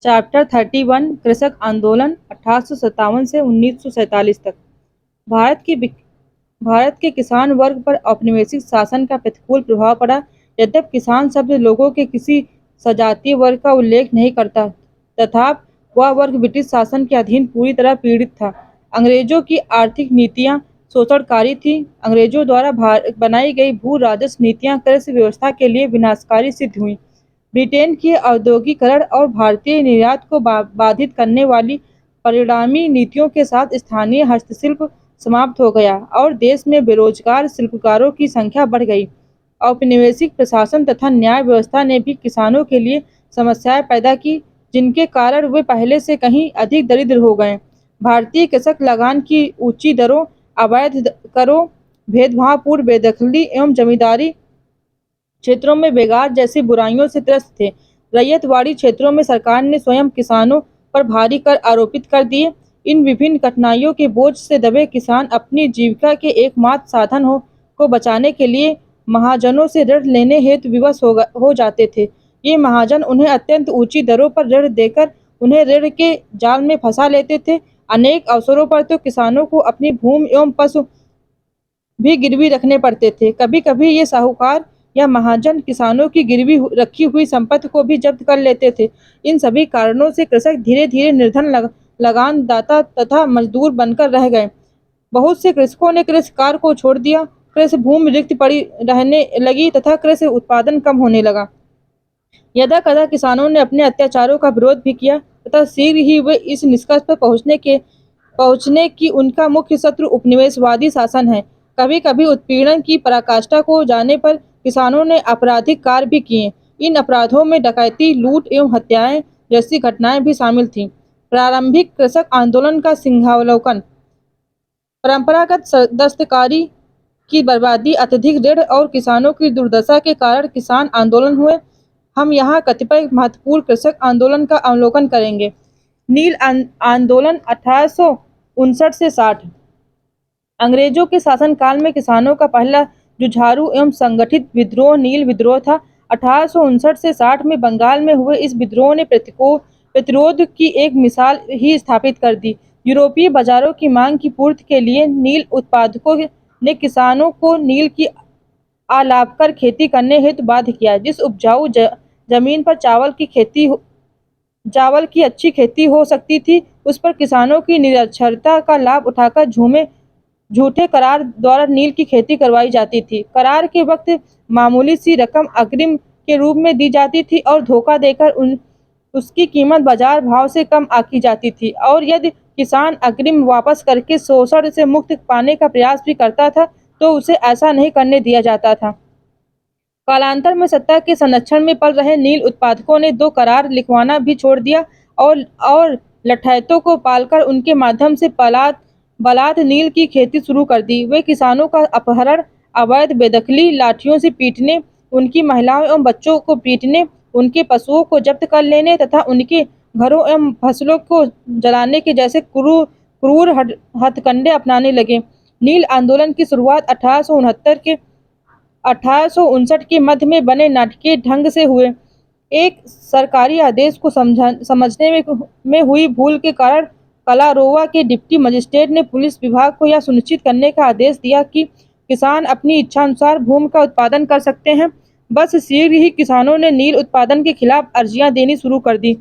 Chapter 31 कृषक आंदोलन 1857 से 1947 तक। भारत के किसान वर्ग पर औपनिवेशिक शासन का प्रतिकूल प्रभाव पड़ा। यद्यपि किसान शब्द लोगों के किसी सजातीय वर्ग का उल्लेख नहीं करता, तथापि वह वर्ग ब्रिटिश शासन के अधीन पूरी तरह पीड़ित था। अंग्रेजों की आर्थिक नीतियां शोषणकारी थी। अंग्रेजों द्वारा बनाई गई भू राजस्व नीतियां कृषि व्यवस्था के लिए विनाशकारी सिद्ध हुई। ब्रिटेन की औद्योगिकरण और भारतीय निर्यात को बाधित करने वाली परिणामी नीतियों के साथ स्थानीय हस्तशिल्प समाप्त हो गया और देश में बेरोजगार शिल्पकारों की संख्या बढ़ गई। औपनिवेशिक प्रशासन तथा न्याय व्यवस्था ने भी किसानों के लिए समस्याएं पैदा की, जिनके कारण वे पहले से कहीं अधिक दरिद्र हो गए। भारतीय कृषक लगान की ऊंची दरों, अवैध करों, भेदभावपूर्ण बेदखली एवं जमींदारी क्षेत्रों में बेगार जैसी बुराइयों से त्रस्त थे। रैयतवाड़ी क्षेत्रों में सरकार ने स्वयं किसानों पर भारी कर आरोपित कर दिए। इन विभिन्न कठिनाइयों के बोझ से दबे किसान अपनी जीविका के एकमात्र साधन को बचाने के लिए महाजनों से ऋण लेने हेतु विवश हो जाते थे। ये महाजन उन्हें अत्यंत ऊंची दरों पर ऋण देकर उन्हें ऋण के जाल में फंसा लेते थे। अनेक अवसरों पर तो किसानों को अपनी भूमि एवं पशु भी गिरवी रखने पड़ते थे। कभी-कभी ये साहूकार या महाजन किसानों की गिरवी रखी हुई संपत्ति को भी जब्त कर लेते थे। इन सभी कारणों से कृषक धीरे-धीरे निर्धन लगानदाता तथा मजदूर बनकर रह गए। बहुत से कृषकों ने कृषि कार्य को छोड़ दिया, कृषि भूमि रिक्त पड़ी रहने लगी तथा कृषि उत्पादन कम होने लगा। यदा-कदा किसानों ने अपने अत्याचारों का विरोध भी किया तथा शीघ्र ही वे इस निष्कर्ष पर पहुंचने की उनका मुख्य शत्रु उपनिवेशवादी शासन है। कभी-कभी उत्पीड़न की पराकाष्ठा को जाने पर किसानों ने आपराधिक कार्य भी किए। इन अपराधों में डकैती, लूट एवं हत्याएं जैसी घटनाएं भी शामिल थीं। प्रारंभिक कृषक आंदोलन का सिंहावलोकन। परंपरागत दस्तकारी की बर्बादी, अत्यधिक ऋण और किसानों की दुर्दशा के कारण किसान आंदोलन हुए। हम यहाँ कतिपय महत्वपूर्ण कृषक आंदोलन का अवलोकन करेंगे। नील आंदोलन 1859 से 60। अंग्रेजों के शासनकाल में किसानों का पहला जुझारू एवं संगठित विद्रोह नील विद्रोह था। 1859 से 60 में बंगाल में हुए इस विद्रोह ने प्रतिरोध की एक मिसाल ही स्थापित कर दी। यूरोपीय बाजारों की मांग की पूर्ति के लिए नील उत्पादकों ने किसानों को नील की अलाभकर खेती करने हेतु बाध्य किया। जिस उपजाऊ जमीन पर चावल की अच्छी खेती हो सकती थी, उस पर किसानों की निरक्षरता का लाभ उठाकर झूठे करार द्वारा नील की खेती करवाई जाती थी। करार के वक्त मामूली सी रकम अग्रिम के रूप में दी जाती थी और धोखा देकर उसकी कीमत बाजार भाव से कम आकी जाती थी, और यदि किसान अग्रिम वापस करके शोषण से मुक्ति पाने का प्रयास भी करता था तो उसे ऐसा नहीं करने दिया जाता था। कालांतर में सत्ता के संरक्षण में पल रहे नील उत्पादकों ने 2 करार लिखवाना भी छोड़ दिया और लठैतों को पालकर उनके माध्यम से बलात् नील की खेती शुरू कर दी। वे किसानों का अपहरण, अवैध बेदखली, लाठियों से पीटने, उनकी महिलाओं एवं बच्चों को पीटने, उनके पशुओं को जब्त कर लेने तथा उनके घरों एवं फसलों को जलाने के जैसे क्रूर हथकंडे अपनाने लगे। नील आंदोलन की शुरुआत 1859 के मध्य में बने नाटकीय ढंग से हुए एक सरकारी आदेश को समझने में हुई भूल के कारण कलारोवा के डिप्टी मजिस्ट्रेट ने पुलिस विभाग को यह सुनिश्चित करने का आदेश दिया कि किसान अपनी इच्छानुसार भूमि का उत्पादन कर सकते हैं। बस शीघ्र ही किसानों ने नील उत्पादन के खिलाफ अर्जियां देनी शुरू कर दी,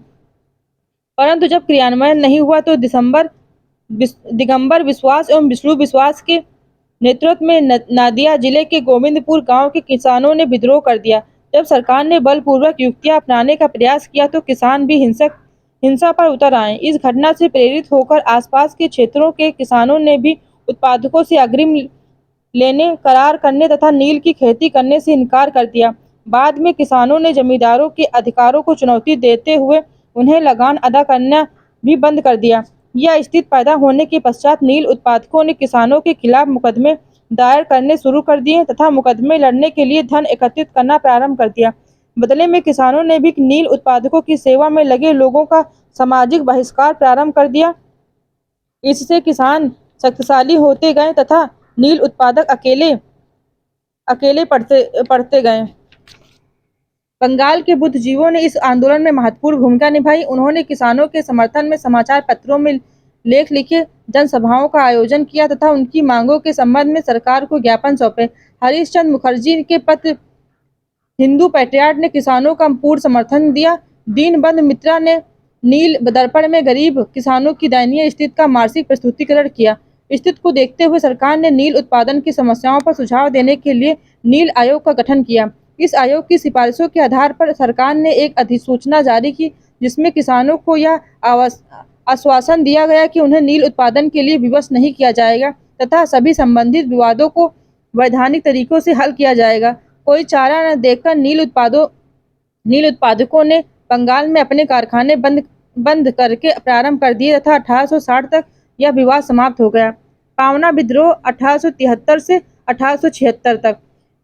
परंतु जब क्रियान्वयन नहीं हुआ तो दिगंबर विश्वास एवं विष्णु विश्वास के नेतृत्व में नादिया जिले के गोविंदपुर गांव के किसानों ने विद्रोह कर दिया। जब सरकार ने बलपूर्वक युक्तियां अपनाने का प्रयास किया तो किसान भी हिंसा पर उतर आए। इस घटना से प्रेरित होकर आसपास के क्षेत्रों के किसानों ने भी उत्पादकों से अग्रिम लेने, करार करने तथा नील की खेती करने से इनकार कर दिया। बाद में किसानों ने जमींदारों के अधिकारों को चुनौती देते हुए उन्हें लगान अदा करना भी बंद कर दिया। यह स्थिति पैदा होने के पश्चात नील उत्पादकों ने किसानों के खिलाफ मुकदमे दायर करने शुरू कर दिए तथा मुकदमे लड़ने के लिए धन एकत्रित करना प्रारंभ कर दिया। बदले में किसानों ने भी नील उत्पादकों की सेवा में लगे लोगों का सामाजिक बहिष्कार प्रारंभ कर दिया। इससे किसान शक्तिशाली होते गए तथा नील उत्पादक अकेले पड़ते गए। बंगाल के बुद्धिजीवियों ने इस आंदोलन में महत्वपूर्ण भूमिका निभाई। उन्होंने किसानों के समर्थन में समाचार पत्रों में लेख लिखे, जनसभाओं का आयोजन किया तथा उनकी मांगों के संबंध में सरकार को ज्ञापन सौंपे। हरीश चंद्र मुखर्जी के पत्र हिंदू पैट्रियट ने किसानों का पूर्ण समर्थन दिया। दीनबंधु मित्रा ने नील दर्पण में गरीब किसानों की दयनीय स्थिति का मासिक प्रस्तुतिकरण किया। स्थिति को देखते हुए सरकार ने नील उत्पादन की समस्याओं पर सुझाव देने के लिए नील आयोग का गठन किया। इस आयोग की सिफारिशों के आधार पर सरकार ने एक अधिसूचना जारी की, जिसमें किसानों को यह आश्वासन दिया गया कि उन्हें नील उत्पादन के लिए विवश नहीं किया जाएगा तथा सभी संबंधित विवादों को वैधानिक तरीकों से हल किया जाएगा। कोई चारा न देखकर नील उत्पादकों ने बंगाल में अपने कारखाने बंद करके प्रारंभ कर दिए तथा 1860 तक यह विवाद समाप्त हो गया। पावना विद्रोह 1873 से 1876 तक।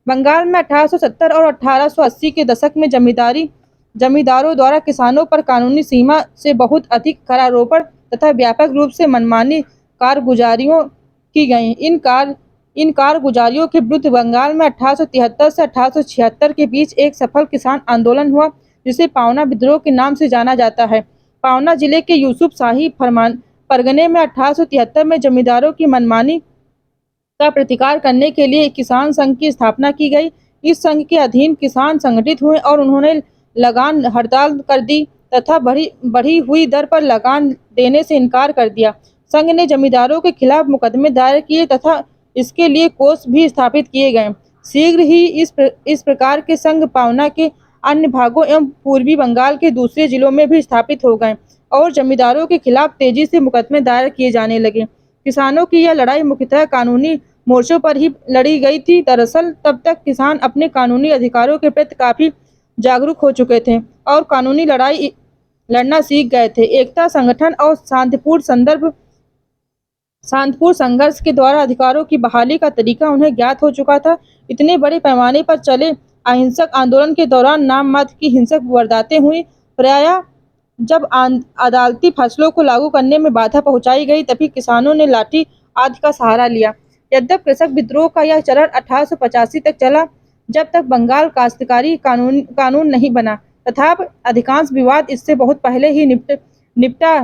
बंगाल में 1870 और 1880 के दशक में जमींदारों द्वारा किसानों पर कानूनी सीमा से बहुत अधिक करारोपण तथा व्यापक रूप से मनमानी कारगुजारियों की गई। इन कारगुजारियों के विरुद्ध बंगाल में 1873 से 1876 के बीच एक सफल किसान आंदोलन हुआ, जिसे पावना विद्रोह के नाम से जाना जाता है। पावना जिले के यूसुफ शाही परगने में 1873 में जमींदारों की मनमानी का प्रतिकार करने के लिए किसान संघ की स्थापना की गई। इस संघ के अधीन किसान संगठित हुए और उन्होंने लगान हड़ताल कर दी तथा बढ़ी हुई दर पर लगान देने से इनकार कर दिया। संघ ने जमींदारों के खिलाफ मुकदमे दायर किए तथा इसके लिए कोष भी स्थापित किए गए। शीघ्र ही इस प्रकार के संघ पावना के अन्य भागों एवं पूर्वी बंगाल के दूसरे जिलों में भी स्थापित हो गए और जमींदारों के खिलाफ तेजी से मुकदमे दायर किए जाने लगे। किसानों की यह लड़ाई मुख्यतः कानूनी मोर्चों पर ही लड़ी गई थी। दरअसल तब तक किसान अपने कानूनी अधिकारों के प्रति काफी जागरूक हो चुके थे और कानूनी लड़ाई लड़ना सीख गए थे। एकता, संगठन और शांतिपूर्ण संघर्ष के द्वारा अधिकारों की बहाली का तरीका उन्हें ज्ञात हो चुका था। इतने बड़े पैमाने पर चले अहिंसक आंदोलन के दौरान नाम मात्र की हिंसक वारदातें हुई। प्रायः जब अदालती फैसलों को लागू करने में बाधा पहुंचाई गई, तभी किसानों ने लाठी आदि का सहारा लिया। यद्यपि कृषक विद्रोह का यह चरण 1885 तक चला, जब तक बंगाल काश्तकारी कानून नहीं बना, तथापि अधिकांश विवाद इससे बहुत पहले ही निपटा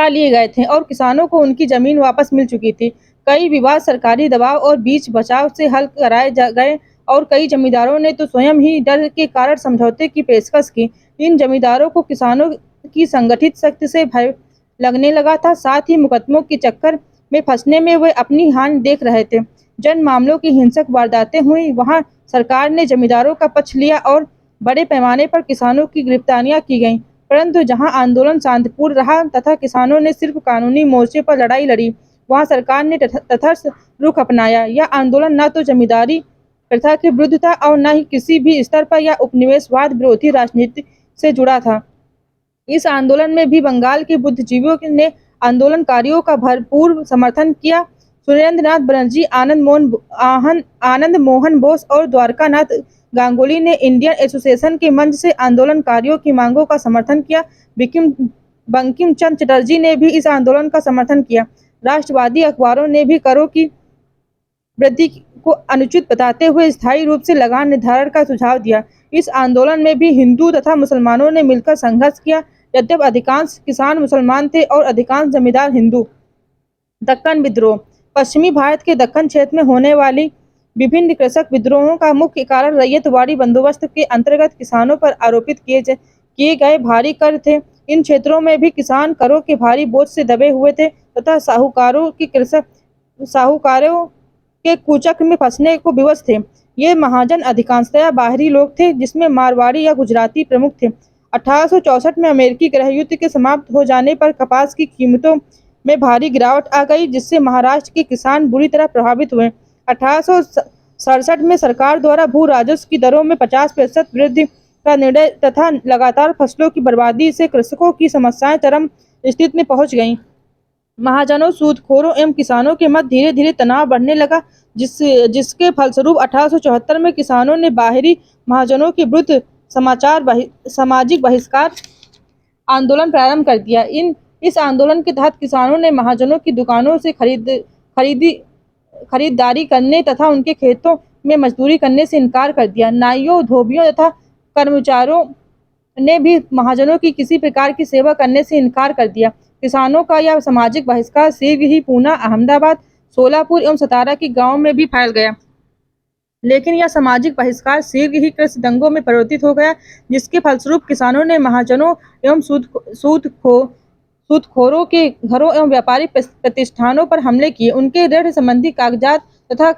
लिए गए थे और किसानों को उनकी जमीन वापस मिल चुकी थी। कई विवाद सरकारी दबाव और बीच बचाव से हल कराए गए और कई जमींदारों ने तो स्वयं ही डर के कारण समझौते की पेशकश की। इन जमींदारों को किसानों की संगठित शक्ति से भय लगने लगा था, साथ ही मुकदमों के चक्कर में फंसने में वे अपनी हानि देख रहे थे। जन मामलों की हिंसक वारदातें हुई, वहां सरकार ने जमींदारों का पक्ष लिया और बड़े पैमाने पर किसानों की गिरफ्तारियां की गईं। परंतु जहां आंदोलन शांतिपूर्ण रहा तथा किसानों ने सिर्फ कानूनी मोर्चे पर लड़ाई लड़ी, वहां सरकार ने तटस्थ रुख अपनाया। यह आंदोलन न तो जमींदारी प्रथा के विरुद्ध था और न ही किसी भी स्तर पर यह उपनिवेशवाद विरोधी राजनीति से जुड़ा था। इस आंदोलन में भी बंगाल के बुद्धिजीवियों ने आंदोलनकारियों का भरपूर समर्थन किया। सुरेंद्रनाथ बनर्जी, आनंद मोहन बोस और द्वारकानाथ गांगुली ने इंडियन एसोसिएशन के मंच से आंदोलनकारियों की मांगों का समर्थन किया। बंकिम चंद्र चटर्जी ने भी इस आंदोलन का समर्थन किया। राष्ट्रवादी अखबारों ने भी करों की वृद्धि को अनुचित बताते हुए स्थायी रूप से लगान निर्धारण का सुझाव दिया। इस आंदोलन में भी हिंदू तथा मुसलमानों ने मिलकर संघर्ष किया। यद्यपि अधिकांश किसान मुसलमान थे और अधिकांश जमींदार हिंदू। दक्कन विद्रोह। पश्चिमी भारत के दक्कन क्षेत्र में होने वाली विभिन्न कृषक विद्रोहों का मुख्य कारण रैयतवाड़ी बंदोबस्त के अंतर्गत किसानों पर आरोपित किए गए भारी कर थे। इन क्षेत्रों में भी किसान करों के भारी बोझ से दबे हुए थे तथा साहूकारों के कुचक्र में फंसने को विवश थे। ये महाजन अधिकांशतः बाहरी लोग थे, जिसमें मारवाड़ी या गुजराती प्रमुख थे। 1864 में अमेरिकी गृह युद्ध के समाप्त हो जाने पर कपास की कीमतों में भारी गिरावट आ गई, जिससे महाराष्ट्र के किसान बुरी तरह प्रभावित हुए। 1867 में सरकार द्वारा भू राजस्व की दरों में 50% वृद्धि का निर्णय तथा लगातार फसलों की बर्बादी से कृषकों की समस्याएं चरम स्थिति में पहुंच गईं। महाजनों, सूदखोरों एवं किसानों के मध्य धीरे धीरे तनाव बढ़ने लगा, जिसके फलस्वरूप 1874 में किसानों ने बाहरी महाजनों के विरुद्ध सामाजिक बहिष्कार आंदोलन प्रारंभ कर दिया। इस आंदोलन के तहत किसानों ने महाजनों की दुकानों से खरीदारी करने तथा उनके खेतों में मजदूरी करने से इनकार कर दिया। नाइयों, धोबियों तथा कर्मचारियों ने भी महाजनों की किसी प्रकार की सेवा करने से इनकार कर दिया। किसानों का यह सामाजिक बहिष्कार शीघ्र ही पूना, अहमदाबाद, सोलापुर एवं सतारा के गांवों में भी फैल गया। लेकिन यह सामाजिक बहिष्कार शीघ्र ही कृषि दंगों में परिवर्तित हो गया, जिसके फलस्वरूप किसानों ने महाजनों एवं सूदखोरों के घरों एवं व्यापारिक प्रतिष्ठानों पर हमले किए। उनके ऋण संबंधी कागजात तथा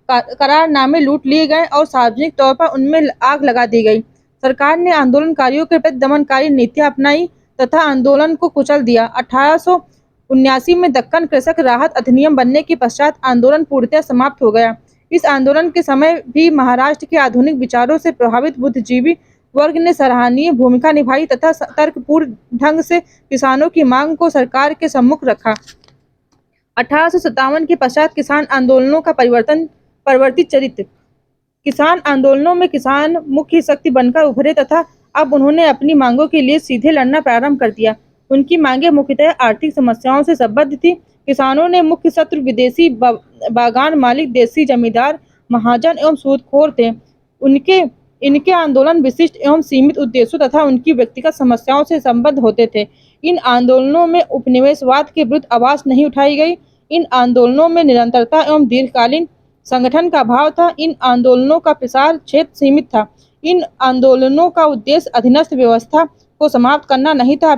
करारनामे लूट लिए गए और सार्वजनिक तौर पर उनमें आग लगा दी गई। सरकार ने आंदोलनकारियों के प्रति दमनकारी नीतियां अपनाई तथा आंदोलन को कुचल दिया। 1879 में दक्कन कृषक राहत अधिनियम बनने के पश्चात आंदोलन पूर्णतः समाप्त हो गया। इस आंदोलन के समय भी महाराष्ट्र के आधुनिक विचारों से प्रभावित बुद्धिजीवी वर्ग ने सराहनीय भूमिका निभाई तथा तर्कपूर्ण ढंग से किसानों की मांग को सरकार के सम्मुख रखा। 1857 के पश्चात किसान आंदोलनों का परिवर्तित चरित्र। किसान आंदोलनों में किसान मुख्य शक्ति बनकर उभरे तथा अब उन्होंने अपनी मांगों के लिए सीधे लड़ना प्रारंभ कर दिया। उनकी मांगें मुख्यतः आर्थिक समस्याओं से संबद्ध थी। किसानों ने मुख्य शत्रु विदेशी बागान मालिक, देसी जमींदार, महाजन एवं सूदखोर थे। इनके आंदोलन विशिष्ट एवं सीमित उद्देश्यों तथा उनकी व्यक्तिगत समस्याओं से संबद्ध होते थे। इन आंदोलनों में उपनिवेशवाद के विरुद्ध आवाज नहीं उठाई गई। इन आंदोलनों में निरंतरता एवं दीर्घकालीन संगठन का अभाव था। इन आंदोलनों का प्रसार क्षेत्र सीमित था। इन आंदोलनों का उद्देश्य अधीनस्थ व्यवस्था को समाप्त करना नहीं था,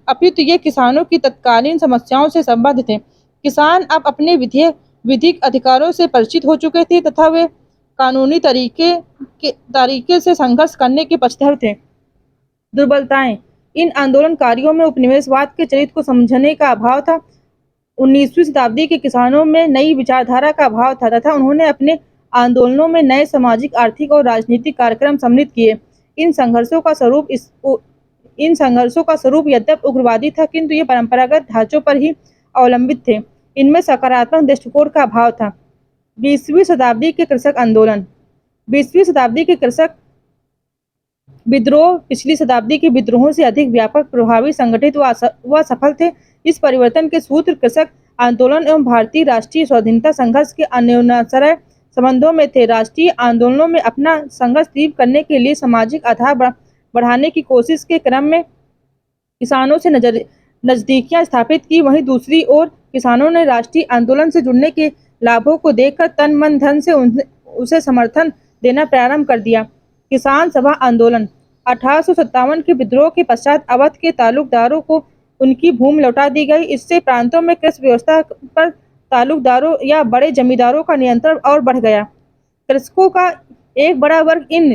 अपितु ये किसानों की तत्कालीन समस्याओं से संबद्ध थे। किसान अब अपने विधिक अधिकारों से परिचित हो चुके थे तथा वे कानूनी तरीके से संघर्ष करने के पक्षधर थे। दुर्बलताएं। इन आंदोलनकारियों में उपनिवेशवाद के चरित्र को समझने का अभाव था। 19वीं शताब्दी के किसानों में नई विचारधारा का अभाव था तथा उन्होंने अपने आंदोलनों में नए सामाजिक, आर्थिक और राजनीतिक कार्यक्रम सम्मिलित किए। इन संघर्षों का स्वरूप यद्यपि उग्रवादी था, किंतु ये परंपरागत ढांचों पर ही अवलंबित थे। इनमें सकारात्मक दृष्टिकोण का अभाव था। 20वीं शताब्दी के कृषक आंदोलन। 20वीं शताब्दी के कृषक विद्रोह पिछली शताब्दी के विद्रोहों से अधिक व्यापक, प्रभावी, संगठित व सफल थे। इस परिवर्तन के सूत्र कृषक आंदोलन एवं भारतीय राष्ट्रीय स्वाधीनता संघर्ष के अन्योन्याश्रय संबंधों में थे। राष्ट्रीय आंदोलनों में अपना संघर्ष तीव्र करने के लिए सामाजिक आधार बढ़ाने की कोशिश के क्रम में किसानों से नजदीकियां स्थापित की। वहीं दूसरी ओर किसानों ने राष्ट्रीय आंदोलन से जुड़ने के लाभों को देखकर तन मन धन से उसे समर्थन देना प्रारंभ कर दिया। किसान सभा आंदोलन। 1857 के विद्रोह के पश्चात अवध के तालुकदारों को उनकी भूमि लौटा दी गई। इससे प्रांतों में कृषि व्यवस्था पर तालुकदारों या बड़े जमींदारों का नियंत्रण और बढ़ गया। कृषकों का एक बड़ा वर्ग इन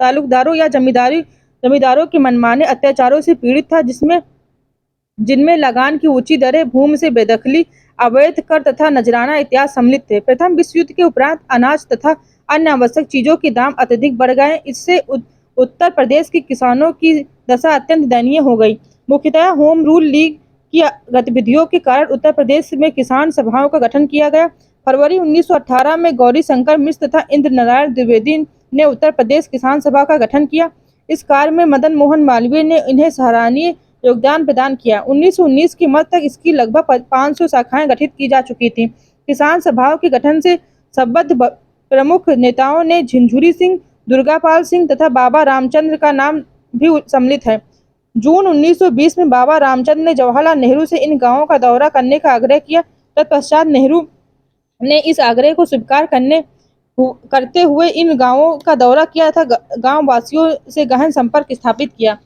तालुकदारों या जमींदारों के मनमाने अत्याचारों से पीड़ित था, जिनमें लगान की ऊंची दरें, भूमि से बेदखली, अवैध कर तथा नजराना इत्यादि सम्मिलित थे। प्रथम विश्व युद्ध के उपरांत अनाज तथा अन्य आवश्यक चीजों के दाम अत्यधिक बढ़ गए। इससे उत्तर प्रदेश के किसानों की दशा अत्यंत दयनीय हो गई। मुख्यतः होम रूल लीग की गतिविधियों के कारण उत्तर प्रदेश में किसान सभाओं का गठन किया गया। फरवरी 1918 में गौरी शंकर मिश्र तथा इंद्र नारायण द्विवेदी ने उत्तर प्रदेश किसान सभा का गठन किया। इस कार्य में मदन मोहन मालवीय ने इन्हें सराहनीय योगदान प्रदान किया। 1919 की मध्य तक इसकी लगभग 500 शाखाएं गठित की जा चुकी थीं। किसान सभाओं के गठन से संबद्ध प्रमुख नेताओं ने झिंझुरी सिंह, दुर्गापाल सिंह तथा बाबा रामचंद्र का नाम भी सम्मिलित है। जून 1920 में बाबा रामचंद्र ने जवाहरलाल नेहरू से इन गांवों का दौरा करने का आग्रह किया। तत्पश्चात नेहरू ने इस आग्रह को स्वीकार करते हुए इन गांवों का दौरा किया तथा गांव वासियों से गहन संपर्क स्थापित किया।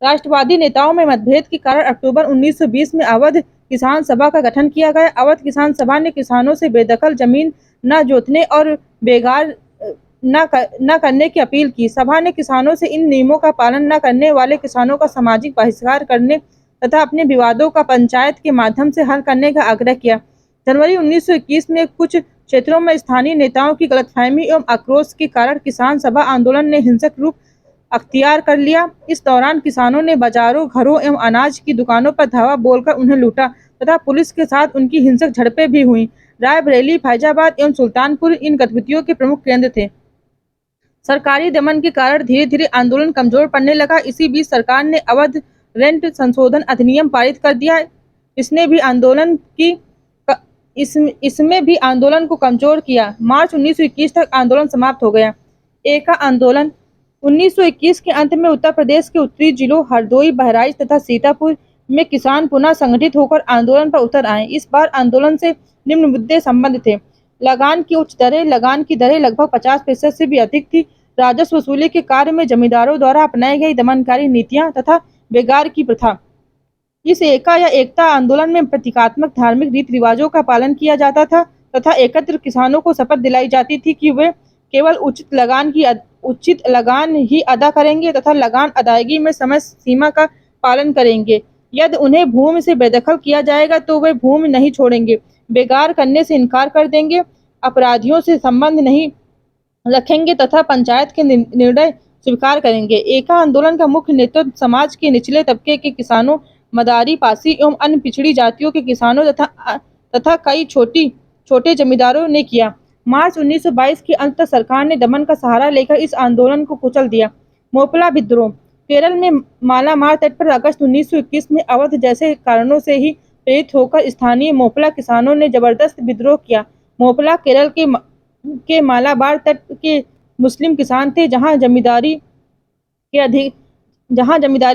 राष्ट्रवादी नेताओं में मतभेद के कारण अक्टूबर 1920 में अवध किसान सभा का गठन किया गया। अवध किसान सभा ने किसानों से बेदखल जमीन न जोतने और बेगार न करने की अपील की। सभा ने किसानों से इन नियमों का पालन न करने वाले किसानों का सामाजिक बहिष्कार करने तथा अपने विवादों का पंचायत के माध्यम से हल करने का आग्रह किया। जनवरी 1921 में कुछ क्षेत्रों में स्थानीय नेताओं की गलतफहमी एवं आक्रोश के कारण किसान सभा आंदोलन ने हिंसक रूप अख्तियार कर लिया। इस दौरान किसानों ने बाजारों, घरों एवं अनाज की दुकानों पर धावा बोलकर उन्हें लूटा तथा पुलिस के साथ उनकी हिंसक झड़पें भी हुई। रायबरेली, फैजाबाद एवं सुल्तानपुर इन गतिविधियों के प्रमुख केंद्र थे। सरकारी दमन के कारण धीरे धीरे आंदोलन कमजोर पड़ने लगा। इसी बीच सरकार ने अवध रेंट संशोधन अधिनियम पारित कर दिया। इसने भी आंदोलन की इसमें भी आंदोलन को कमजोर किया। मार्च 1921 तक आंदोलन समाप्त हो गया। एका आंदोलन 1921 के अंत में उत्तर प्रदेश के उत्तरी जिलों हरदोई, बहराइच तथा सीतापुर में किसान पुनः संगठित होकर आंदोलन पर उतर आए। इस बार आंदोलन से निम्न मुद्दे संबंध थे। लगान की उच्च दरें, लगान की दरें लगभग 50% से भी अधिक थी। राजस्व वसूली के कार्य में जमींदारों द्वारा अपनाई गई दमनकारी नीतियां तथा बेगार की प्रथा। इस एका या एकता आंदोलन में प्रतीकात्मक धार्मिक रीति रिवाजों का पालन किया जाता था तथा एकत्र किसानों को शपथ दिलाई जाती थी कि वे केवल उचित लगान ही अदा करेंगे तथा लगान अदायगी में समय सीमा का पालन करेंगे। यदि उन्हें भूमि से बेदखल किया जाएगा तो वे भूमि नहीं छोड़ेंगे, बेगार करने से इनकार कर देंगे, अपराधियों से संबंध नहीं रखेंगे तथा पंचायत के निर्णय स्वीकार करेंगे। एका आंदोलन का मुख्य नेतृत्व समाज के निचले तबके के किसानों, मदारी, पासी एवं अन्य पिछड़ी जातियों के किसानों तथा कई छोटे जमींदारों ने किया। मार्च 1922 के अंत तक सरकार ने दमन का सहारा लेकर इस आंदोलन को कुचल दिया। मोपला विद्रोह केरल में मालामार तट पर अगस्त 1921 में अवध जैसे कारणों से ही प्रेरित होकर स्थानीय मोपला किसानों ने जबरदस्त विद्रोह किया। मोपला केरल के मालाबार तट के मुस्लिम किसान थे, जहां जमींदारी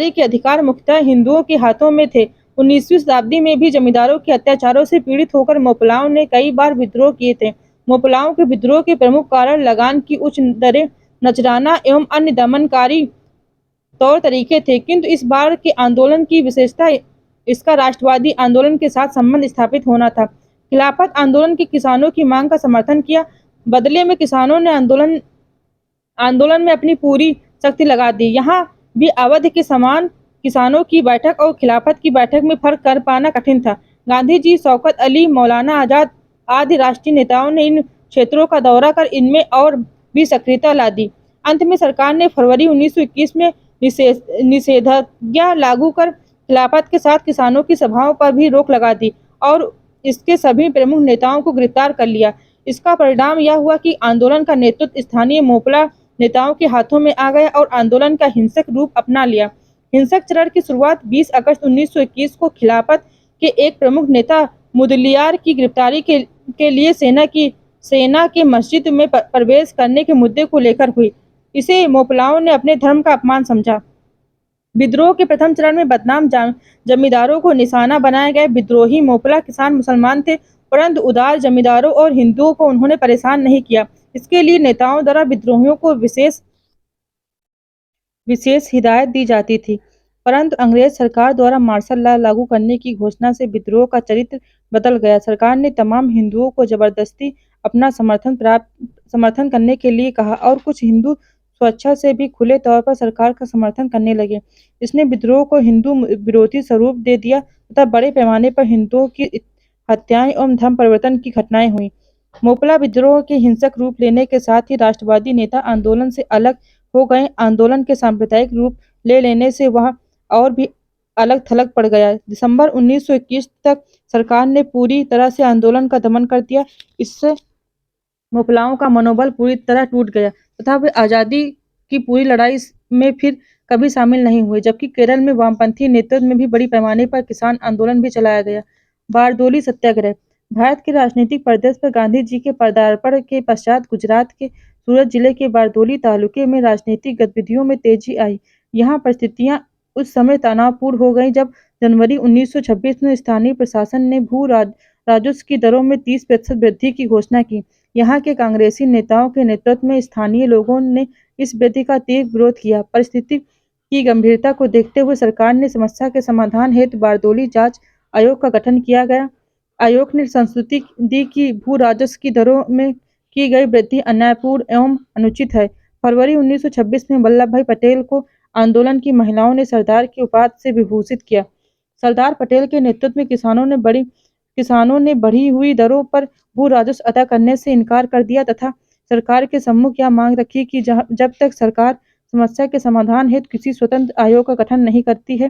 के अधिकार मुख्यतः हिंदुओं के हाथों में थे। 19वीं शताब्दी में भी जमींदारों के अत्याचारों से पीड़ित होकर मोपलाओं ने कई बार विद्रोह किए थे। मोपलाओं के विद्रोह के प्रमुख कारण लगान की उच्च दरें, नजराना एवं अन्य दमनकारी तौर तरीके थे, किंतु इस बार के आंदोलन की विशेषता इसका राष्ट्रवादी आंदोलन के साथ संबंध स्थापित होना था। खिलाफत आंदोलन के किसानों की मांग का समर्थन किया। बदले में किसानों ने आंदोलन में अपनी पूरी शक्ति लगा दी। यहाँ भी अवध के समान किसानों की बैठक और खिलाफत की बैठक में फर्क कर पाना कठिन था। गांधी जी, शौकत अली, मौलाना आजाद आदि राष्ट्रीय नेताओं ने इन क्षेत्रों का दौरा कर इनमें और भी सक्रियता ला दी। अंत में सरकार ने फरवरी 1921 में निषेधाज्ञा लागू कर खिलाफत के साथ किसानों की सभाओं पर भी रोक लगा दी और इसके सभी प्रमुख नेताओं को गिरफ्तार कर लिया। इसका परिणाम यह हुआ कि आंदोलन का नेतृत्व स्थानीय मोपला नेताओं के हाथों में आ गया और आंदोलन का हिंसक रूप अपना लिया। हिंसक चरण की शुरुआत 20 अगस्त 1921 को खिलाफत के एक प्रमुख नेता मुदलियार की गिरफ्तारी के लिए सेना के मस्जिद में प्रवेश करने के मुद्दे को लेकर हुई। इसे मोपलाओं ने अपने धर्म का अपमान समझा। विद्रोह के प्रथम चरण में बदनाम जमींदारों को निशाना बनाए गए। विद्रोही मोपला किसान मुसलमान थे, परंतु उदार जमींदारों और हिंदुओं को उन्होंने परेशान नहीं किया। इसके लिए नेताओं द्वारा विद्रोहियों को विशेष हिदायत दी जाती थी, परंतु अंग्रेज सरकार द्वारा मार्शल लॉ लागू करने की घोषणा से विद्रोह का चरित्र बदल गया। सरकार ने तमाम हिंदुओं को जबरदस्ती अपना समर्थन करने के लिए कहा और कुछ हिंदू स्वेच्छा से भी खुले तौर पर सरकार का समर्थन करने लगे। इसने विद्रोह को हिंदू विरोधी स्वरूप दे दिया तथा बड़े पैमाने पर हिंदुओं की हत्याएं एवं धर्म परिवर्तन की घटनाएं हुई। मोपला विद्रोह के हिंसक रूप लेने के साथ ही राष्ट्रवादी नेता आंदोलन से अलग हो गए। आंदोलन के सांप्रदायिक रूप ले लेने से वह और भी अलग थलग पड़ गया। दिसंबर 1921 तक सरकार ने पूरी तरह से आंदोलन का दमन कर दिया। इससे मोपलाओं का मनोबल पूरी तरह टूट गया तथा वे आजादी की पूरी लड़ाई में फिर कभी शामिल नहीं हुए। जबकि केरल में वामपंथी नेतृत्व में भी बड़ी पैमाने पर किसान आंदोलन भी चलाया गया। बारदोली सत्याग्रह भारत के राजनीतिक परिदृश्य पर गांधी जी के पदार्पण के पश्चात गुजरात के सूरत जिले के बारदोली तालुके में राजनीतिक गतिविधियों में तेजी आई। यहाँ परिस्थितियां उस समय तनावपूर्ण हो गई जब जनवरी 1926 में स्थानीय प्रशासन ने भू राजस्व की दरों में 30% वृद्धि की घोषणा की। यहाँ के कांग्रेसी नेताओं के नेतृत्व में स्थानीय लोगों ने इस वृद्धि का तीव्र विरोध किया। परिस्थिति की गंभीरता को देखते हुए सरकार ने समस्या के समाधान हेतु बारदोली जांच आयोग का गठन किया गया। आयोग ने संस्तुति दी कि भू राजस्व की दरों में की गई वृद्धि अन्यायपूर्ण एवं अनुचित है। फरवरी 1926 में वल्लभ भाई पटेल को आंदोलन की महिलाओं ने सरदार की उपाधि से विभूषित किया। सरदार पटेल के नेतृत्व में किसानों ने बढ़ी हुई दरों पर भू राजस्व अदा करने से इनकार कर दिया तथा सरकार के सम्मुख यह मांग रखी कि जब तक सरकार समस्या के समाधान हेतु किसी स्वतंत्र आयोग का गठन नहीं करती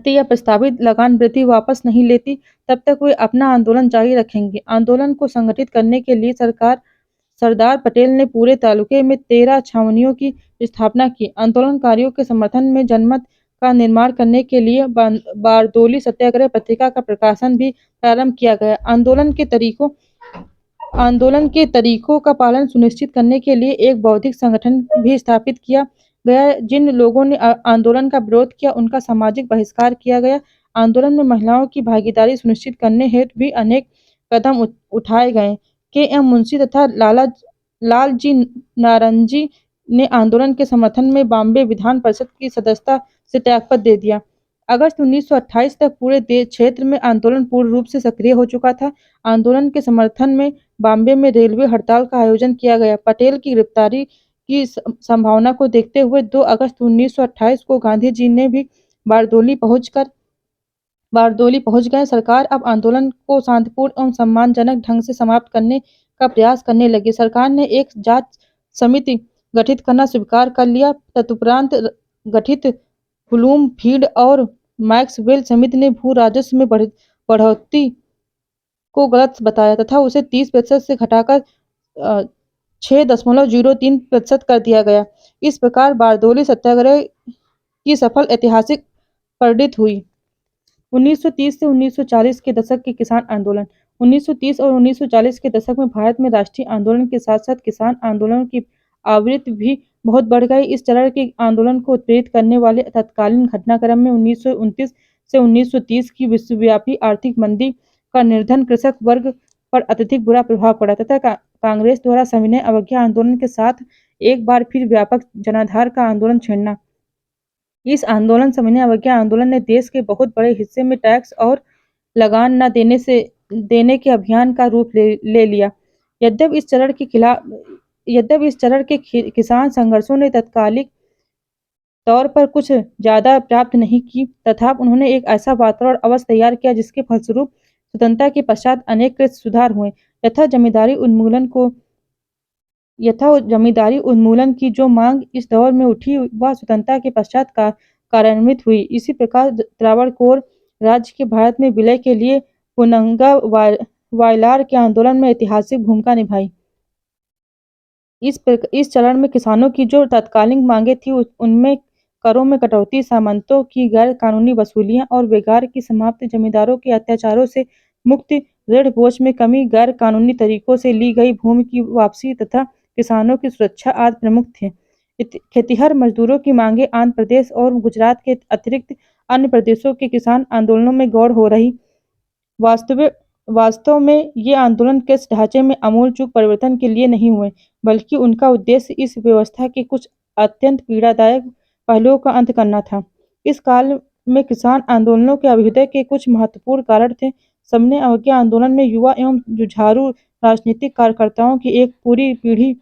या प्रस्तावित लगान वृद्धि वापस नहीं लेती, तब तक वे अपना आंदोलन जारी रखेंगे। आंदोलन को संगठित करने के लिए सरदार पटेल ने पूरे तालुके में 13 छावनियों की स्थापना की। आंदोलनकारियों के समर्थन में जनमत का निर्माण करने के लिए बारदोली सत्याग्रह पत्रिका का प्रकाशन भी प्रारंभ किया गया। आंदोलन के तरीकों का पालन सुनिश्चित करने के लिए एक बौद्धिक संगठन भी स्थापित किया गया। जिन लोगों ने आंदोलन का विरोध किया उनका सामाजिक बहिष्कार किया गया। आंदोलन में महिलाओं की भागीदारी सुनिश्चित करने हेतु भी अनेक कदम उठाए गए। के.एम. मुंशी तथा लालजी नारंगी ने आंदोलन के समर्थन में बॉम्बे विधान परिषद की सदस्यता से त्यागपत्र दे दिया। अगस्त 1928 तक पूरे क्षेत्र में आंदोलन पूर्ण रूप से सक्रिय हो चुका था। आंदोलन के समर्थन में बॉम्बे में रेलवे हड़ताल का आयोजन किया गया। पटेल की गिरफ्तारी की संभावना को देखते हुए 2 अगस्त 1928 को गांधी जी ने भी बारदोली पहुंच गए। सरकार अब आंदोलन को शांतिपूर्ण एवं सम्मानजनक ढंग से समाप्त करने का प्रयास करने लगी। सरकार ने एक जांच समिति गठित करना स्वीकार कर लिया। तदुपरांत गठित ब्लूमफील्ड और मैक्सवेल समिति ने भू राजस्व में बढ़ोतरी को गलत बताया तथा उसे 30% से घटाकर 6.03% कर दिया गया। इस प्रकार बारदोली सत्याग्रह की सफल ऐतिहासिक परिणति हुई। 1930 से 1940 के दशक के किसान आंदोलन। 1930 और 1940 के दशक में भारत में राष्ट्रीय आंदोलन के साथ साथ किसान आंदोलन की आवृत्ति भी बहुत बढ़ गई। इस तरह के आंदोलन को उत्प्रेरित करने वाले तत्कालीन घटनाक्रम में 1929 से 1930 की विश्वव्यापी आर्थिक मंदी का निर्धन कृषक वर्ग पर अत्यधिक बुरा प्रभाव पड़ा तथा कांग्रेस द्वारा सविनय अवज्ञा आंदोलन के साथ एक बार फिर व्यापक जनाधार का आंदोलन छेड़ना। इस आंदोलन सविनय अवज्ञा आंदोलन ने देश के बहुत बड़े हिस्से में टैक्स और लगान न देने के अभियान का रूप ले लिया। यद्यपि इस चरण के किसान संघर्षों ने तत्कालिक तौर पर कुछ ज्यादा प्राप्त नहीं की, तथापि उन्होंने एक ऐसा वातावरण अवश्य तैयार किया जिसके फलस्वरूप स्वतंत्रता के पश्चात अनेक कृषि सुधार हुए। यथा जमींदारी उन्मूलन की जो मांग इस दौर में उठी वह स्वतंत्रता के पश्चात कार्यान्वित हुई। इसी प्रकार त्रावणकोर राज्य के भारत में विलय के लिए पुन्नंगा वायलार के आंदोलन में ऐतिहासिक भूमिका निभाई। इस चरण में किसानों की जो तत्कालीन मांगे थी उनमें करों में कटौती, सामंतों की गैर कानूनी वसूलियां और बेगार की समाप्ति, जमींदारों के अत्याचारों से मुक्ति, ऋण बोझ में कमी, गैर कानूनी तरीकों से ली गई भूमि की वापसी तथा किसानों की सुरक्षा आदि प्रमुख थे। खेतिहर मजदूरों की मांगे आंध्र प्रदेश और गुजरात के अतिरिक्त अन्य प्रदेशों के किसान आंदोलनों में गौड़ हो रही। वास्तव में ये आंदोलन कृषि ढांचे में आमूल चूल परिवर्तन के लिए नहीं हुए, बल्कि उनका उद्देश्य इस व्यवस्था के कुछ अत्यंत पीड़ादायक पहलुओं का अंत करना था। इस काल में किसान आंदोलनों के अभ्युदय के कुछ महत्वपूर्ण कारण थे। सविनय अवज्ञा आंदोलन ने युवा एवं जुझारू राजनीतिक कार्यकर्ताओं की एक पूरी पीढ़ी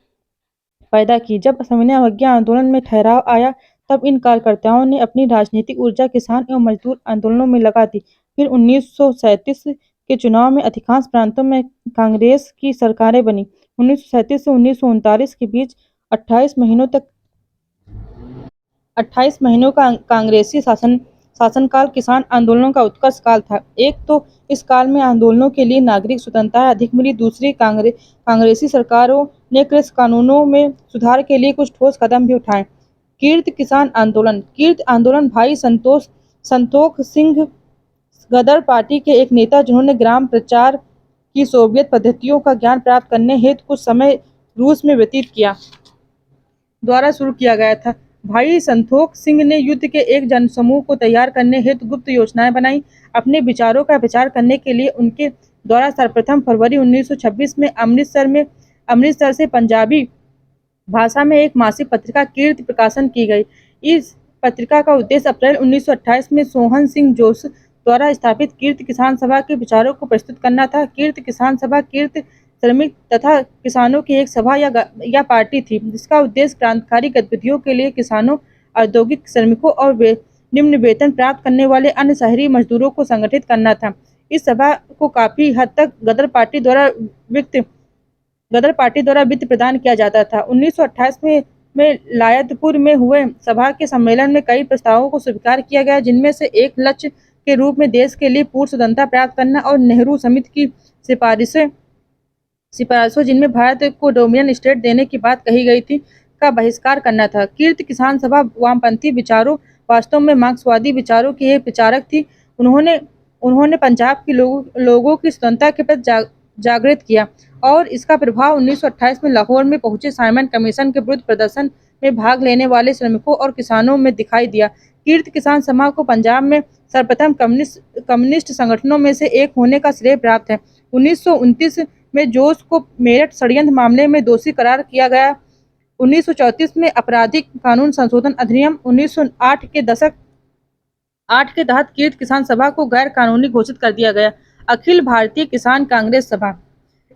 पैदा की। जब सविनय अवज्ञा आंदोलन में ठहराव आया तब इन कार्यकर्ताओं ने अपनी राजनीतिक ऊर्जा किसान एवं मजदूर आंदोलनों में लगा दी। फिर 1937 के चुनाव में अधिकांश प्रांतों में कांग्रेस की सरकारें बनी। 1937 से 1939 के बीच 28 महीनों का कांग्रेसी शासनकाल किसान आंदोलनों का उत्कर्ष काल था। एक तो इस काल में आंदोलनों के लिए नागरिक स्वतंत्रता अधिक मिली, दूसरी कांग्रेसी सरकारों ने कृषि कानूनों में सुधार के लिए कुछ ठोस कदम भी उठाए। कीर्त आंदोलन भाई संतोख सिंह गदर पार्टी के एक नेता जिन्होंने ग्राम प्रचार की सोवियत पद्धतियों का ज्ञान प्राप्त करने हेतु कुछ समय रूस में व्यतीत किया, द्वारा शुरू किया गया था। भाई संतोख सिंह ने युद्ध के एक जनसमूह को तैयार करने हेतु गुप्त योजनाएं बनाई। अपने विचारों का प्रचार करने के लिए उनके द्वारा सर्वप्रथम फरवरी 1926 में अमृतसर से पंजाबी भाषा में एक मासिक पत्रिका कीर्ति प्रकाशन की गई। इस पत्रिका का उद्देश्य अप्रैल 1928 में सोहन सिंह जोश द्वारा स्थापित कीर्ति किसान सभा के विचारों को प्रस्तुत करना था। कीर्ति किसान सभा कीर्ति श्रमिक तथा किसानों की एक सभा या पार्टी थी, जिसका उद्देश्य क्रांतिकारी गतिविधियों के लिए किसानों, औद्योगिक श्रमिकों और निम्न वेतन प्राप्त करने वाले अन्य शहरी मजदूरों को संगठित करना था। इस सभा को काफी हद तक गदर पार्टी द्वारा वित्त प्रदान किया जाता था। 1928 में लायदपुर में हुए सभा के सम्मेलन में कई प्रस्तावों को स्वीकार किया गया, जिनमें से एक लक्ष्य के रूप में देश के लिए पूर्ण स्वतंत्रता प्राप्त करना और नेहरू समिति की सिफारिशों जिनमें भारत को डोमिनियन स्टेट देने की बात कही गई थी का बहिष्कार करना था। कीर्ति किसान सभा वामपंथी विचारों वास्तव में मार्क्सवादी विचारों की एक प्रचारक थी। उन्होंने उन्होंने पंजाब के लोगों की स्वतंत्रता के प्रति जागृत किया और इसका प्रभाव 1928 में लाहौर में पहुंचे साइमन कमीशन के विरुद्ध प्रदर्शन में भाग लेने वाले श्रमिकों और किसानों में दिखाई दिया। कीर्त किसान सभा को पंजाब में सर्वप्रथम कम्युनिस्ट संगठनों में से एक होने का श्रेय प्राप्त है। 1929 में जोश को मेरठ षड्यंत्र मामले में दोषी करार किया गया। 1934 में आपराधिक कानून संशोधन अधिनियम 1908 के तहत कीर्त किसान सभा को गैर कानूनी घोषित कर दिया गया। अखिल भारतीय किसान कांग्रेस सभा,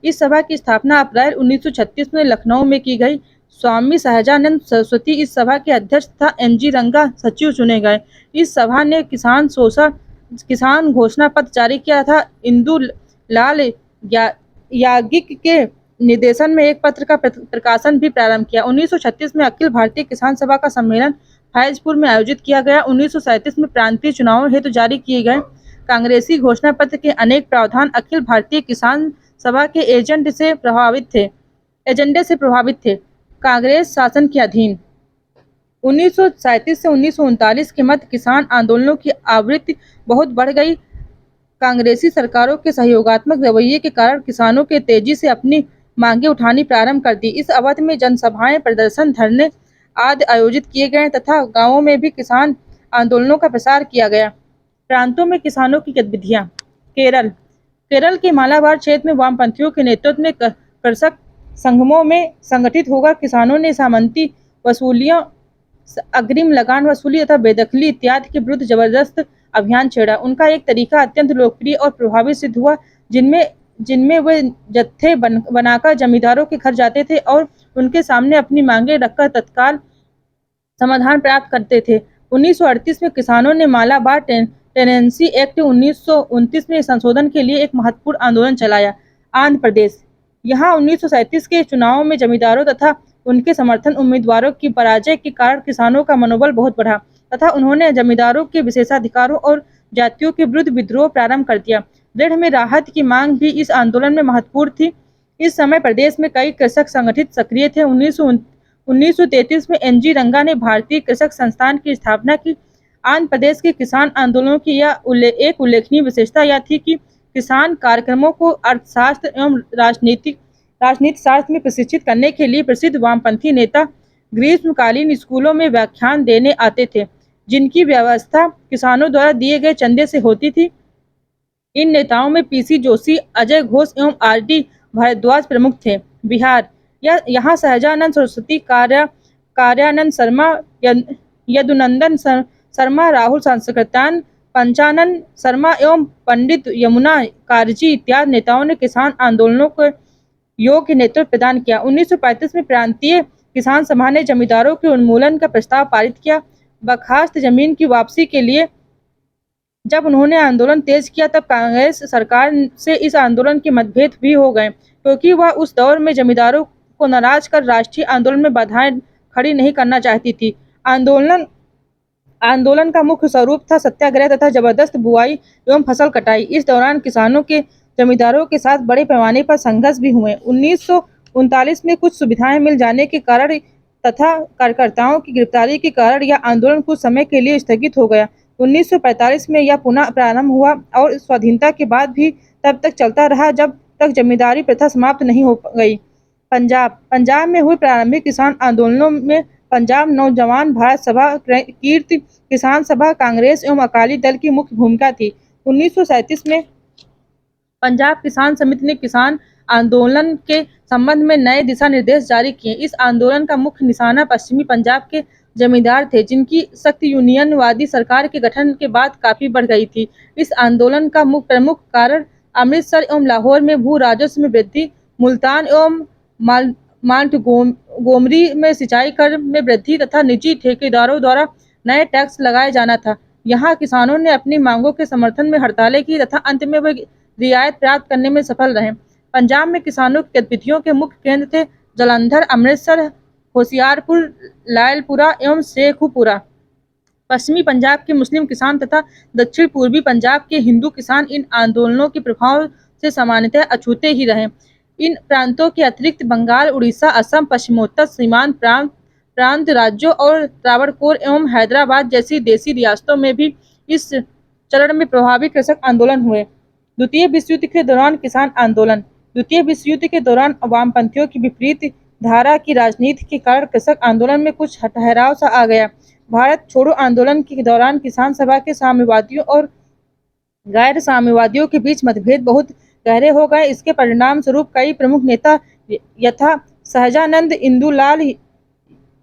इस सभा की स्थापना अप्रैल 1936 में लखनऊ में की गई। स्वामी सहजानंद सरस्वती इस सभा के अध्यक्ष तथा एन.जी. रंगा सचिव चुने गए। इस सभा ने किसान घोषणा पत्र जारी किया था। इंदु लाल याज्ञिक के निर्देशन में एक पत्र का प्रकाशन भी प्रारंभ किया। 1936 में अखिल भारतीय किसान सभा का सम्मेलन फैजपुर में आयोजित किया गया। 1937 में प्रांतीय चुनावों हेतु जारी किए गए कांग्रेसी घोषणा पत्र के अनेक प्रावधान अखिल भारतीय किसान सभा के एजेंडे से प्रभावित थे। कांग्रेस शासन के अधीन 1937 से 1939 के मध्य किसान आंदोलनों की आवृत्ति बहुत बढ़ गई। कांग्रेसी सरकारों के सहयोगात्मक रवैये के कारण किसानों के तेजी से अपनी मांगे उठानी प्रारंभ कर दी। इस अवधि में जनसभाएं, प्रदर्शन, धरने आदि आयोजित किए गए तथा गांवों में भी किसान आंदोलनों का प्रसार किया गया। प्रांतों में किसानों की गतिविधियां। केरल के मालाबार क्षेत्र में वामपंथियों के नेतृत्व में कृषक संगमों में संगठित होकर किसानों ने सामंती वसूलियों, अग्रिम लगान वसूली तथा बेदखली इत्यादि के विरुद्ध जबरदस्त अभियान छेड़ा। उनका एक तरीका अत्यंत लोकप्रिय और प्रभावी सिद्ध हुआ, जिनमें वे जत्थे बनाकर जमींदारों के घर जाते थे और उनके सामने अपनी मांगे रखकर तत्काल समाधान प्राप्त करते थे। 1938 में किसानों ने मालाबार टेनेंसी एक्ट 1929 में संशोधन के लिए एक महत्वपूर्ण आंदोलन चलाया। आंध्र प्रदेश, यहाँ 1937 के चुनावों में जमींदारों तथा उनके समर्थन उम्मीदवारों की पराजय के कारण किसानों का मनोबल बहुत बढ़ा तथा उन्होंने जमींदारों के विशेषाधिकारों और जातियों के विरुद्ध विद्रोह प्रारंभ कर दिया। ऋण में राहत की मांग भी इस आंदोलन में महत्वपूर्ण थी। इस समय प्रदेश में कई कृषक संगठन सक्रिय थे। 1933 में एन.जी. रंगा ने भारतीय कृषक संस्थान की स्थापना की। आंध्र प्रदेश के किसान आंदोलनों की एक उल्लेखनीय विशेषता यह थी कि किसान कार्यक्रमों को अर्थशास्त्र एवं राजनीति शास्त्र में प्रशिक्षित करने के लिए प्रसिद्ध वामपंथी नेता ग्रीष्मकालीन स्कूलों में व्याख्यान देने आते थे, जिनकी व्यवस्था किसानों द्वारा दिए गए चंदे से होती थी। इन नेताओं में पी.सी. जोशी, अजय घोष एवं आर.डी. भारद्वाज प्रमुख थे। बिहार, यहाँ सहजानंद सरस्वती, कार्यानंद शर्मा, यदुनंदन शर्मा, राहुल संस्कृतान, पंचानन शर्मा एवं पंडित यमुना कागजी इत्यादि नेताओं ने किसान आंदोलनों को योग्य नेतृत्व प्रदान किया। 1935 में प्रांतीय किसान सभा ने जमींदारों के उन्मूलन का प्रस्ताव पारित किया। बर्खास्त जमीन की वापसी के लिए जब उन्होंने आंदोलन तेज किया तब कांग्रेस सरकार से इस आंदोलन के मतभेद भी हो गए, क्योंकि वह उस दौर में जमींदारों को नाराज कर राष्ट्रीय आंदोलन में बाधाएं खड़ी नहीं करना चाहती थी। आंदोलन का मुख्य स्वरूप था सत्याग्रह तथा जबरदस्त बुआई एवं फसल कटाई। इस दौरान किसानों के जमींदारों के साथ बड़े पैमाने पर संघर्ष भी हुए। 1939 में कुछ सुविधाएं मिल जाने के कारण तथा कार्यकर्ताओं की गिरफ्तारी के कारण यह आंदोलन कुछ समय के लिए स्थगित हो गया। 1945 में यह पुनः प्रारंभ हुआ और स्वाधीनता के बाद भी तब तक चलता रहा जब तक जमींदारी प्रथा समाप्त नहीं हो गई। पंजाब में हुए प्रारंभिक किसान आंदोलनों में पंजाब नौजवान भारत सभा, कीर्त किसान सभा, कांग्रेस एवं अकाली दल की मुख्य भूमिका थी। 1937 में पंजाब किसान समिति ने किसान आंदोलन के संबंध में नए दिशा निर्देश जारी किए। इस आंदोलन का मुख्य निशाना पश्चिमी पंजाब के जमींदार थे, जिनकी सख्त यूनियनवादी सरकार के गठन के बाद काफी बढ़ गई थी। इस आंदोलन का प्रमुख कारण अमृतसर एवं लाहौर में भू राजस्व में वृद्धि, मुल्तान एवं मोंटगोमरी में सिंचाई कर में वृद्धि तथा निजी ठेकेदारों द्वारा नए टैक्स लगाए जाना था। यहाँ किसानों ने अपनी मांगों के समर्थन में हड़तालें की तथा अंत में वे रियायत प्राप्त करने में सफल रहे। पंजाब में किसानों की गतिविधियों के मुख्य केंद्र थे जालंधर, अमृतसर, होशियारपुर, लायलपुरा एवं शेखुपुरा। पश्चिमी पंजाब के मुस्लिम किसान तथा दक्षिण पूर्वी पंजाब के हिंदू किसान इन आंदोलनों के प्रभाव से सामान्यतः अछूते ही रहे। इन प्रांतों के अतिरिक्त बंगाल, उड़ीसा, असम, पश्चिमोत्तर सीमांत प्रांत प्रांत राज्यों और त्रावणकोर एवं हैदराबाद जैसी देशी रियासतों में भी इस चरण में प्रभावी कृषक आंदोलन हुए। द्वितीय विश्व युद्ध के दौरान किसान आंदोलन। द्वितीय विश्व युद्ध के दौरान वामपंथियों की विपरीत धारा की राजनीति के कारण कृषक आंदोलन में कुछ ठहराव सा आ गया। भारत छोड़ो आंदोलन के दौरान किसान सभा के साम्यवादियों और गैर साम्यवादियों के बीच मतभेद बहुत गहरे हो गए। इसके परिणाम स्वरूप कई प्रमुख नेता यथा सहजानंद, इंदुलाल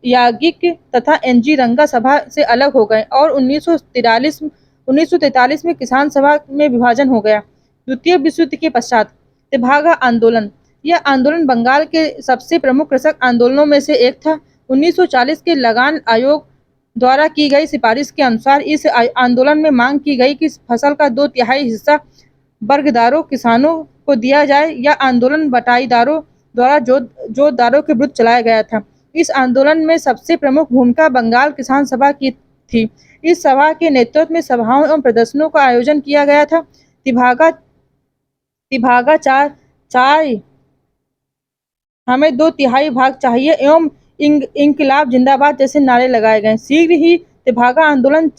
याज्ञिक तथा एन.जी. रंगा सभा से अलग हो गए और 1943 में किसान सभा में विभाजन हो गया। द्वितीय विश्व युद्ध के पश्चात तेभागा आंदोलन। यह आंदोलन बंगाल के सबसे प्रमुख कृषक आंदोलनों में से एक था। 1940 के लगान आयोग द्वारा की गई सिफारिश के अनुसार इस आंदोलन में मांग की गई कि फसल का 2/3 हिस्सा वर्गदारों किसानों को दिया जाए। यह आंदोलन बटाईदारों द्वारा जोतदारों के विरुद्ध चलाया गया था। इस आंदोलन में सबसे प्रमुख भूमिका बंगाल किसान सभा की थी। इस सभा के नेतृत्व में सभाओं एवं प्रदर्शनों का आयोजन किया गया था। तिभागा चाय हमें 2/3 भाग चाहिए एवं इंकलाब जिंदाबाद जैसे नारे लगाए गए। शीघ्र ही तेभागा आंदोलन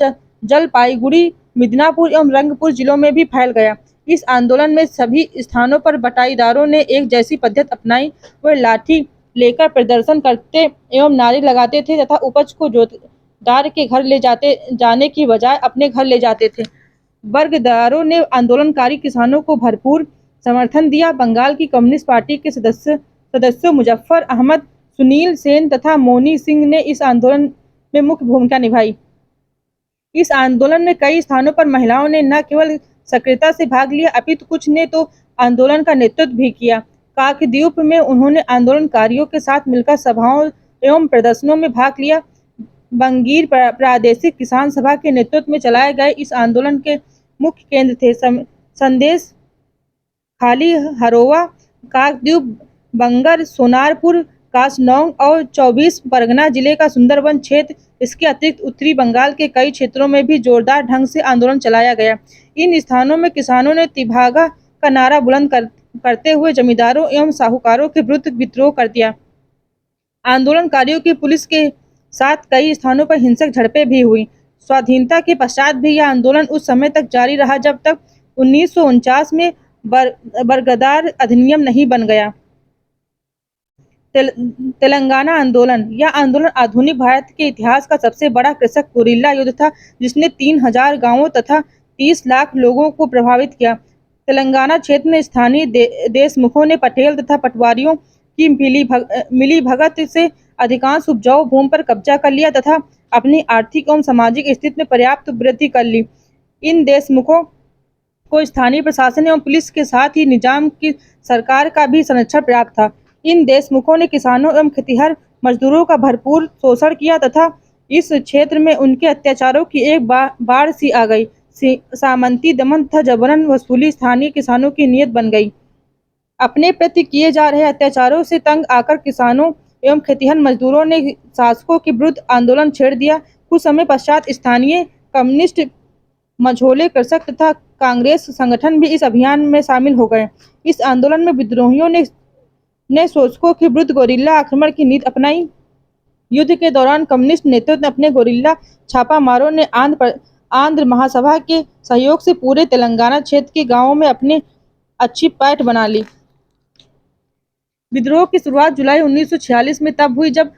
जलपाईगुड़ी, मिदनापुर एवं रंगपुर जिलों में भी फैल गया। इस आंदोलन में सभी स्थानों पर बटाईदारों ने एक जैसी पद्धति अपनाई। वे लाठी लेकर प्रदर्शन करते एवं नारे लगाते थे तथा उपज को जोतदार के घर ले जाने की बजाय अपने घर ले जाते थे। वर्गदारों ने आंदोलनकारी किसानों को भरपूर समर्थन दिया। बंगाल की कम्युनिस्ट पार्टी के सदस्यों मुजफ्फर अहमद, सुनील सेन तथा मोनी सिंह ने इस आंदोलन में मुख्य भूमिका निभाई। इस आंदोलन में कई स्थानों पर महिलाओं ने न केवल सक्रियता से भाग लिया अपितु कुछ ने तो आंदोलन का नेतृत्व भी किया। काकद्वीप में उन्होंने आंदोलनकारियों के साथ मिलकर सभाओं एवं प्रदर्शनों में भाग लिया। बंगीर प्रादेशिक किसान सभा के नेतृत्व में चलाए गए इस आंदोलन के मुख्य केंद्र थे संदेश खाली, हरोवा, काकद्वीप, बंगर, सोनारपुर, कासनौग और 24 परगना जिले का सुंदरबन क्षेत्र। इसके अतिरिक्त उत्तरी बंगाल के कई क्षेत्रों में भी जोरदार ढंग से आंदोलन चलाया गया। इन स्थानों में किसानों ने तिभागा का नारा बुलंद करते हुए जमींदारों एवं साहूकारों के विरुद्ध विद्रोह कर दिया। आंदोलनकारियों की पुलिस के साथ कई स्थानों पर हिंसक झड़पें भी हुई। स्वाधीनता के पश्चात भी यह आंदोलन उस समय तक जारी रहा जब तक 1949 में बरगदार अधिनियम नहीं बन गया। तेलंगाना आंदोलन। यह आंदोलन आधुनिक भारत के इतिहास का सबसे बड़ा कृषक गुरिल्ला युद्ध था जिसने 3000 गांवों तथा 30 लाख लोगों को प्रभावित किया। तेलंगाना क्षेत्र में स्थानीय देशमुखों ने पटेल तथा पटवारियों की मिलीभगत से अधिकांश उपजाऊ भूमि पर कब्जा कर लिया तथा अपनी आर्थिक एवं सामाजिक स्थिति में पर्याप्त वृद्धि कर ली। इन देशमुखों को स्थानीय प्रशासन एवं पुलिस के साथ ही निजाम की सरकार का भी संरक्षण प्राप्त था। इन देशमुखों ने किसानों एवं खेतिहर मजदूरों का भरपूर शोषण किया तथा इस क्षेत्र में उनके अत्याचारों की एक बाढ़ सी आ गई। सामंती दमन तथा जबरन वसूली स्थानीय किसानों की नीयत बन गई। अपने प्रति किए जा रहे अत्याचारों से तंग आकर किसानों एवं खेतिहर मजदूरों ने शासकों के विरुद्ध आंदोलन छेड़ दिया। कुछ समय पश्चात स्थानीय कम्युनिस्ट, मझोले कृषक तथा कांग्रेस संगठन भी इस अभियान में शामिल हो गए। इस आंदोलन में विद्रोहियों ने शोषकों के विरुद्ध गोरिल्ला आक्रमण की नीति अपनाई। युद्ध के दौरान कम्युनिस्ट नेतृत्व ने अपने गोरिल्ला छापामारों ने आंध्र महासभा के सहयोग से पूरे तेलंगाना क्षेत्र के गांवों में अपनी अच्छी पैठ बना ली। विद्रोह की शुरुआत जुलाई 1946 में तब हुई जब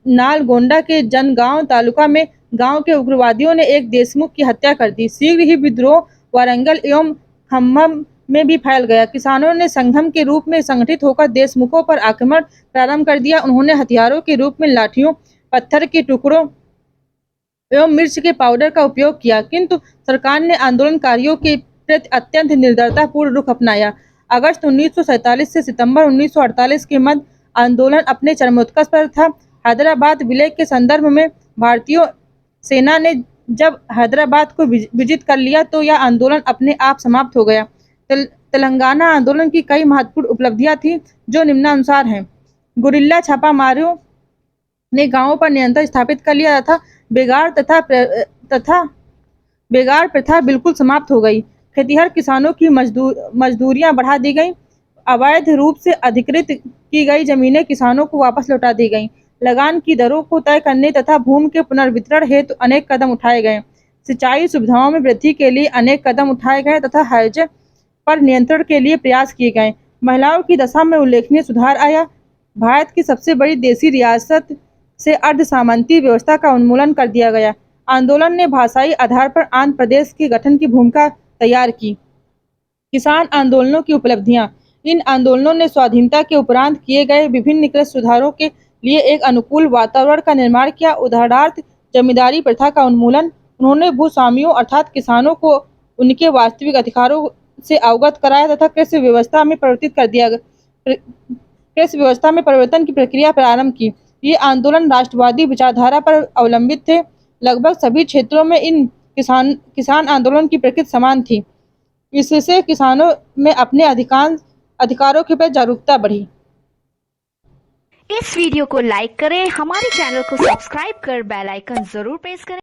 नालगोंडा के जनगांव तालुका में गांव के उग्रवादियों ने एक देशमुख की हत्या कर दी। शीघ्र ही विद्रोह वारंगल एवं खम्भम में भी फैल गया। किसानों ने संगम के रूप में संगठित होकर देशमुखों पर आक्रमण प्रारंभ कर दिया। उन्होंने हथियारों के रूप में लाठियों, पत्थर के टुकड़ों एवं मिर्च के पाउडर का उपयोग किया, किंतु सरकार ने आंदोलनकारियों के प्रति अत्यंत निर्दयतापूर्ण रुख अपनाया। अगस्त 1947 से सितंबर 1948 के मध्य आंदोलन अपने चरमोत्कर्ष पर था। हैदराबाद विलय के संदर्भ में भारतीय सेना ने जब हैदराबाद को विजित कर लिया तो यह आंदोलन अपने आप समाप्त हो गया। तेलंगाना आंदोलन की कई महत्वपूर्ण उपलब्धियां थी जो निम्नानुसार हैं। गुरिल्ला छापामारों ने गांवों पर नियंत्रण स्थापित कर लिया तथा बेगार प्रथा बिल्कुल समाप्त हो गई। खेतिहर किसानों की मजदूरियां बढ़ा दी गई। अवैध रूप से अधिकृत की गई जमीनें किसानों को वापस लौटा दी गईं। लगान की दरों को तय करने तथा भूमि के पुनर्वितरण हेतु अनेक कदम उठाए गए। सिंचाई सुविधाओं में वृद्धि के लिए अनेक कदम उठाए गए तथा हर्ज पर नियंत्रण के लिए प्रयास किए गए। महिलाओं की दशा में उल्लेखनीय सुधार आया। भारत की सबसे बड़ी देशी रियासत से अर्ध सामंती व्यवस्था का उन्मूलन कर दिया गया। आंदोलन ने भाषाई आधार पर आंध्र प्रदेश के गठन की भूमिका तैयार की। किसान आंदोलनों की उपलब्धियां। इन आंदोलनों ने स्वाधीनता के उपरांत किए गए विभिन्न कृषि सुधारों के लिए एक अनुकूल वातावरण का निर्माण किया। उदाहरणार्थ जमींदारी प्रथा का उन्मूलन। उन्होंने भूस्वामियों अर्थात किसानों को उनके वास्तविक अधिकारों से अवगत कराया तथा कृषि व्यवस्था में परिवर्तन की प्रक्रिया प्रारंभ की। ये आंदोलन राष्ट्रवादी विचारधारा पर अवलंबित थे। लगभग सभी क्षेत्रों में इन किसान आंदोलन की प्रकृति समान थी। इससे किसानों में अपने अधिकारों के प्रति जागरूकता बढ़ी। इस वीडियो को लाइक करें, हमारे चैनल को सब्सक्राइब कर बेल आइकन जरूर प्रेस करें।